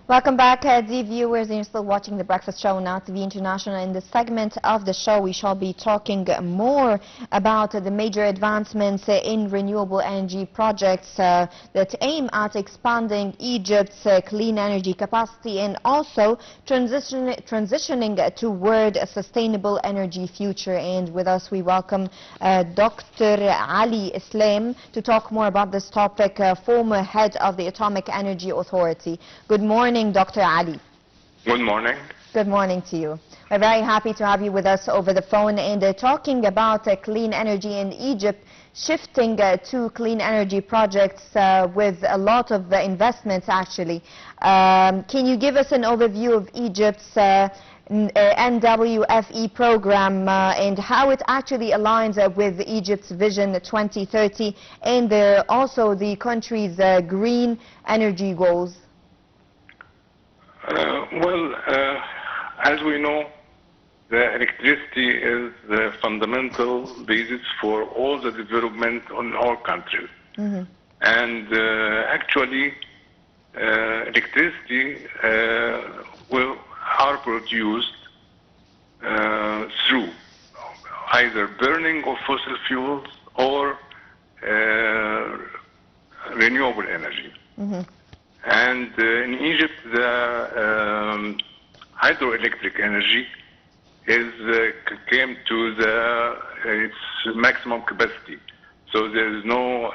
Welcome back, dear viewers. You're still watching The Breakfast Show on Now TV International. In this segment of the show, we shall be talking more about the major advancements in renewable energy projects that aim at expanding Egypt's clean energy capacity and also transitioning toward a sustainable energy future. And with us, we welcome Dr. Ali Islam to talk more about this topic, former head of the Atomic Energy Authority. Good morning, Dr. Ali. Good morning. Good morning to you. We're very happy to have you with us over the phone and talking about clean energy in Egypt, shifting to clean energy projects with a lot of investments actually. Can you give us an overview of Egypt's NWFE program and how it actually aligns with Egypt's Vision 2030 and also the country's green energy goals? As we know, the electricity is the fundamental basis for all the development in our countries. Mm-hmm. And actually, electricity are produced through either burning of fossil fuels or renewable energy. Mm-hmm. And in Egypt, the hydroelectric energy came to its maximum capacity. So there is no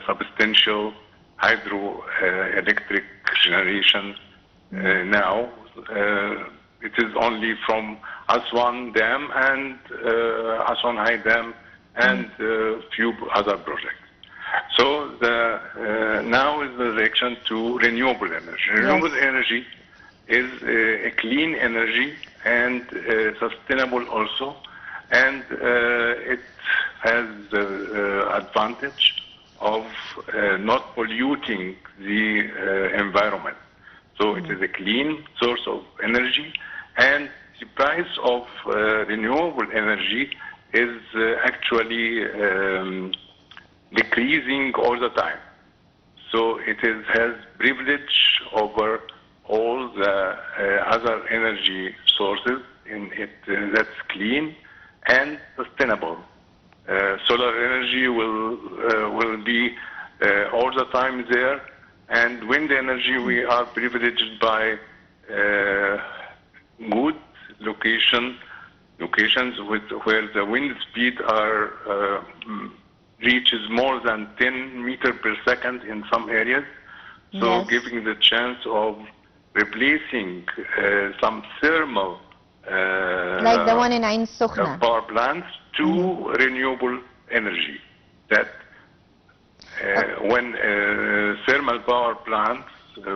substantial hydroelectric generation now. It is only from Aswan Dam and Aswan High Dam and a few other projects. So now is the direction to renewable energy. Yes. Renewable energy is a clean energy and sustainable also, and it has the advantage of not polluting the environment. So it is a clean source of energy, and the price of renewable energy is actually decreasing all the time. So it has privilege over all the other energy sources in it that's clean and sustainable. Solar energy will be all the time there, and wind energy we are privileged by good locations where the wind speed reaches more than 10 meters per second in some areas, so yes, giving the chance of replacing some thermal like the one in Ain Sokhna power plants to renewable energy. That when thermal power plants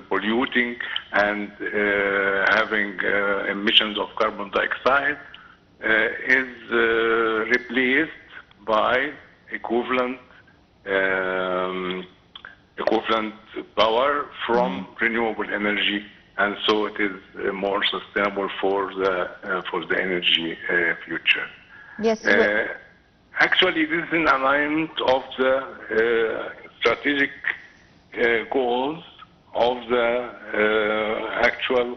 polluting and having emissions of carbon dioxide is replaced by equivalent power from renewable energy, and so it is more sustainable for the energy future. Yes. Actually, this is an alignment of the strategic goals of the actual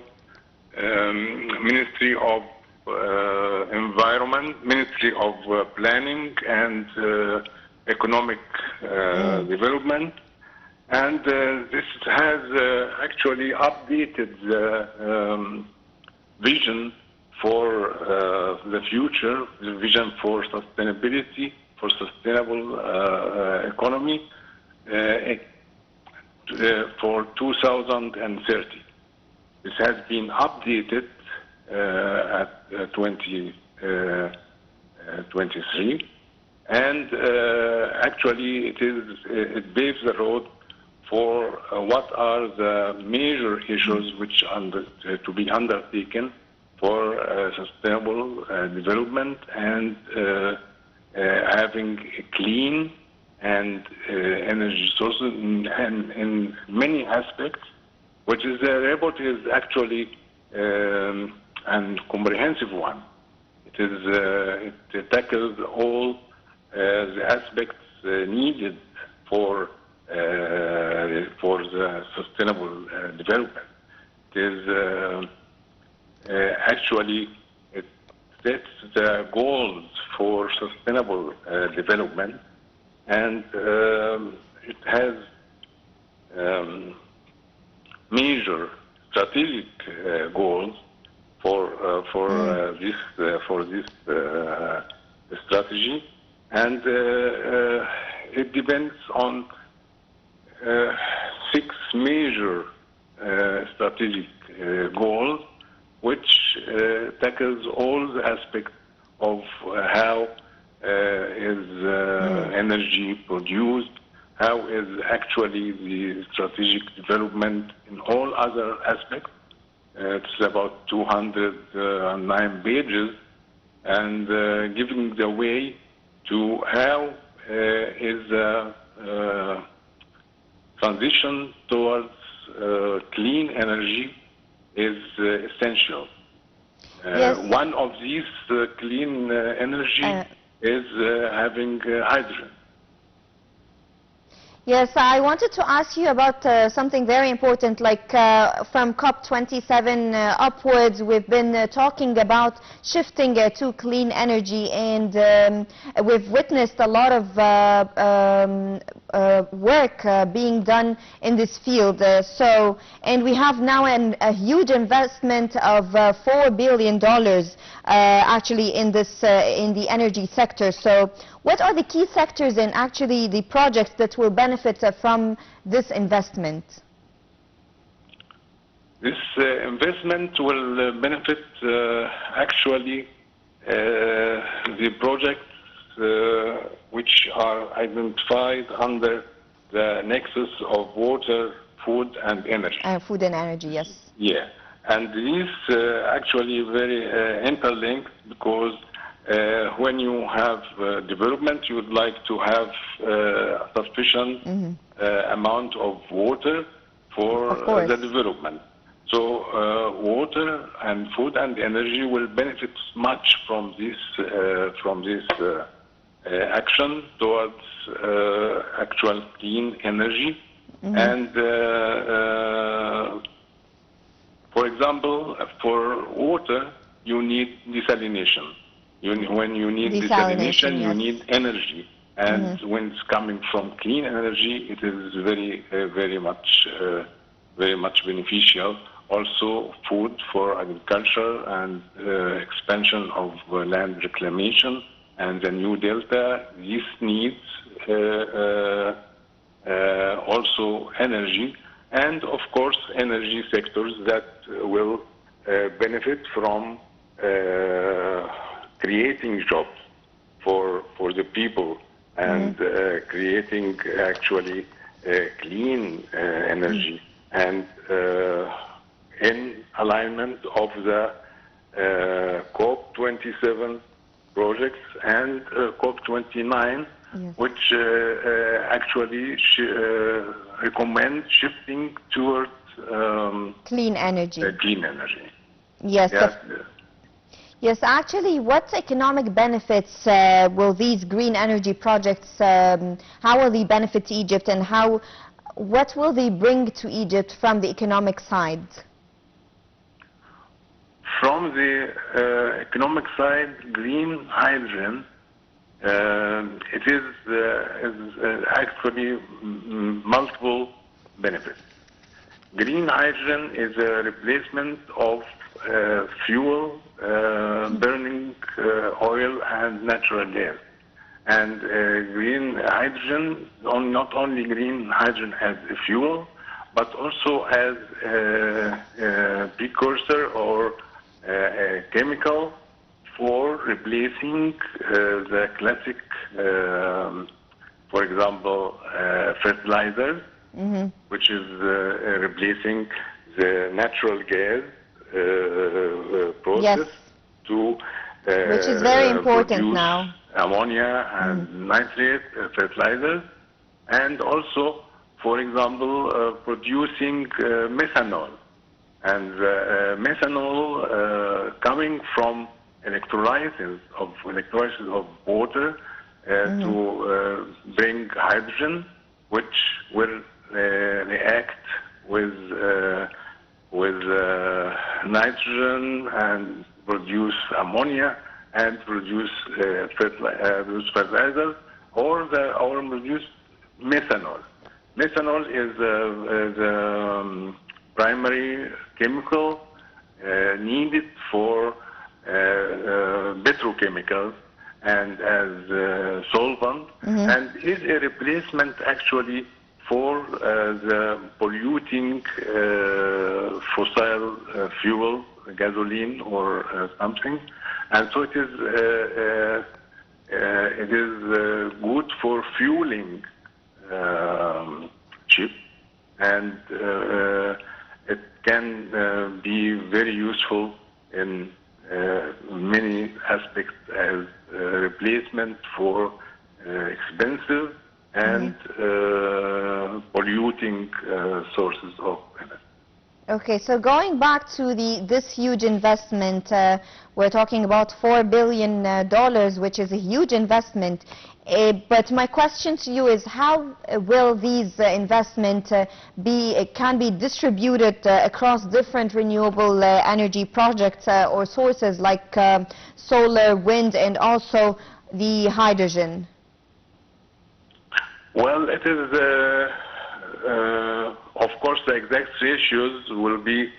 Ministry of Environment, Ministry of Planning and Economic Development, and this has actually updated the vision for the future, the vision for sustainability, for sustainable economy for 2030. This has been updated at 2023, and actually it paves the road for what are the major issues which to be undertaken for sustainable development and having a clean and energy sources in many aspects, which is the report is actually a comprehensive one. It tackles all the aspects needed for the sustainable development. is actually it sets the goals for sustainable development, and it has major strategic goals for this strategy, and it depends on 6 major strategic goals, which tackles all the aspects of how is energy produced, how is actually the strategic development in all other aspects. It's about 209 pages, and giving the way to how is transition towards clean energy is essential. Yes. One of these clean energy is having hydrogen. Yes, I wanted to ask you about something very important, like from COP27 upwards, we've been talking about shifting to clean energy, and we've witnessed a lot of work being done in this field. And we have now a huge investment of $4 billion actually in the energy sector. So what are the key sectors and actually the projects that will benefit from this investment? This investment will benefit actually the projects which are identified under the nexus of water, food and energy. Food and energy, yes. Yeah, and these actually very interlinked, because when you have development, you would like to have sufficient amount of water for the development. So water and food and energy will benefit much from this action towards actual clean energy. And for example, for water, you need desalination. When you need desalination, you need energy. And when it's coming from clean energy, it is very much beneficial. Also, food for agriculture and expansion of land reclamation and the new delta. This needs also energy, and of course, energy sectors that will benefit from creating jobs for the people and creating actually clean energy, and in alignment of the COP27 projects and COP29, which actually recommend shifting towards clean energy. Clean energy. Yes. Yes, actually, what economic benefits will these green energy projects, how will they benefit Egypt, and what will they bring to Egypt from the economic side? From the economic side, green hydrogen, it is actually multiple benefits. Green hydrogen is a replacement of fuel burning oil and natural gas. And green hydrogen, not only green hydrogen as a fuel, but also as a precursor or a chemical for replacing the classic, for example, fertilizers, which is replacing the natural gas process to which is very important now. Ammonia and nitrate fertilizers, and also, for example, producing methanol. And methanol coming from electrolysis of water to bring hydrogen, which will react with with nitrogen and produce ammonia and produce fertilizers, or produce methanol. Methanol is the primary chemical needed for petrochemicals and as solvent, and is a replacement actually for the polluting fossil fuel, gasoline or something, and so it is good for fueling ship, and it can be very useful in many aspects as a replacement for expensive and polluting sources of energy. Okay, so going back to this huge investment, we're talking about $4 billion, which is a huge investment. But my question to you is, how will these investments can be distributed across different renewable energy projects or sources like solar, wind, and also the hydrogen? Well, it is, of course, the exact ratios will be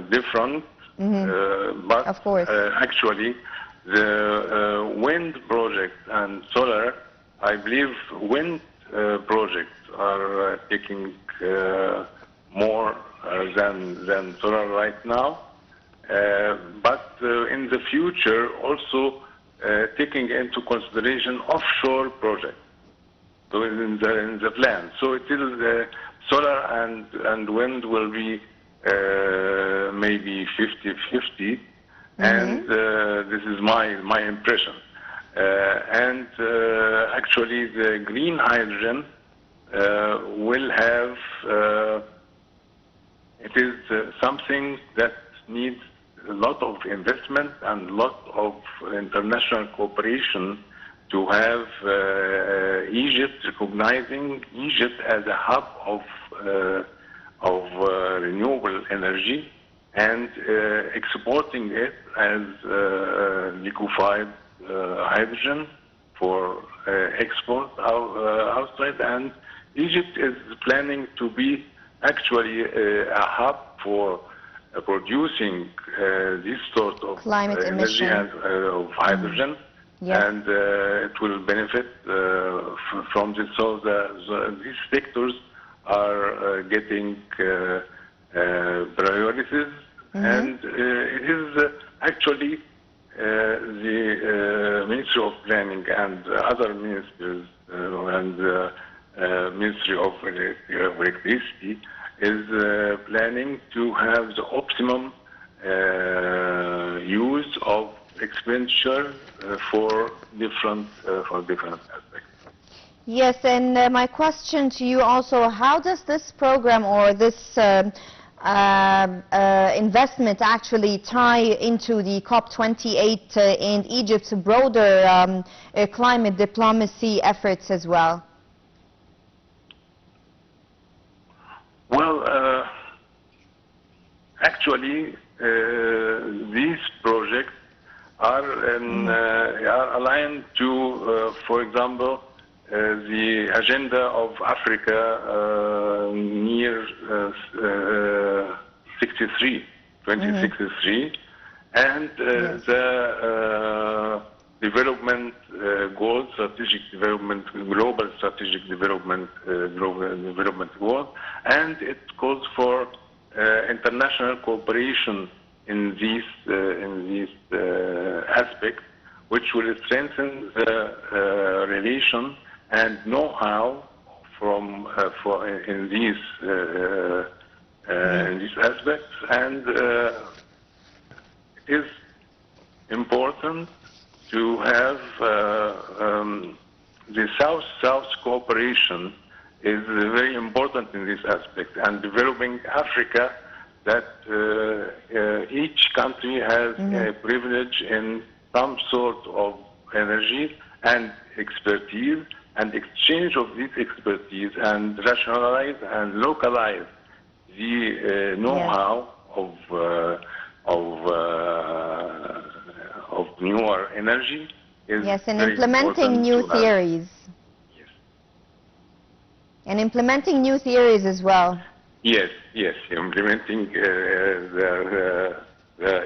different, but of course. Actually, the wind project and solar, I believe wind projects are taking more than solar right now, but in the future also taking into consideration offshore projects. So in the plan. So it is solar and wind will be maybe 50-50, and this is my impression. And actually, the green hydrogen will have. It is something that needs a lot of investment and a lot of international cooperation to have Egypt recognizing Egypt as a hub of renewable energy and exporting it as liquefied hydrogen for export outside. And Egypt is planning to be actually a hub for producing this sort of climate energy emission of hydrogen. Yes. And it will benefit from this. So these sectors are getting priorities, and it is actually the Ministry of Planning and other ministers and Ministry of Electricity is planning to have the optimum use of expenditure for different aspects. Yes, and my question to you also, how does this program or this investment actually tie into the COP28 and Egypt's broader climate diplomacy efforts as well? Well, actually, these projects are aligned to, for example, the agenda of Africa near 2063, and the development goals, strategic development, global strategic development, goals, and it calls for international cooperation in these aspects, which will strengthen the relation and know-how in these aspects, and it is important to have the South-South cooperation is very important in this aspect, and developing Africa, that each country has a privilege in some sort of energy and expertise, and exchange of this expertise and rationalize and localize the know-how of newer energy is yes, and very implementing important new to have. theories. Yes. And implementing new theories as well. Yes, yes, implementing the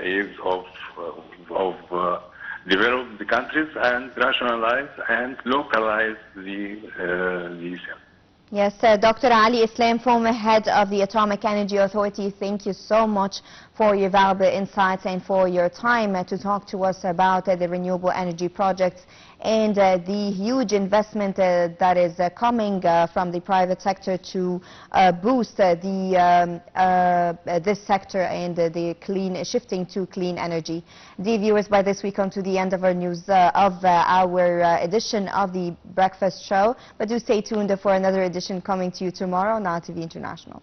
aims of develop the countries and rationalize and localize the cell. Yes, Dr. Ali Islam, former head of the Atomic Energy Authority, thank you so much for your valuable insights and for your time to talk to us about the renewable energy projects and the huge investment that is coming from the private sector to boost this sector and the shifting to clean energy. Dear viewers, by this we come to the end of our news of our edition of the Breakfast Show, but do stay tuned for another edition coming to you tomorrow on Now TV International.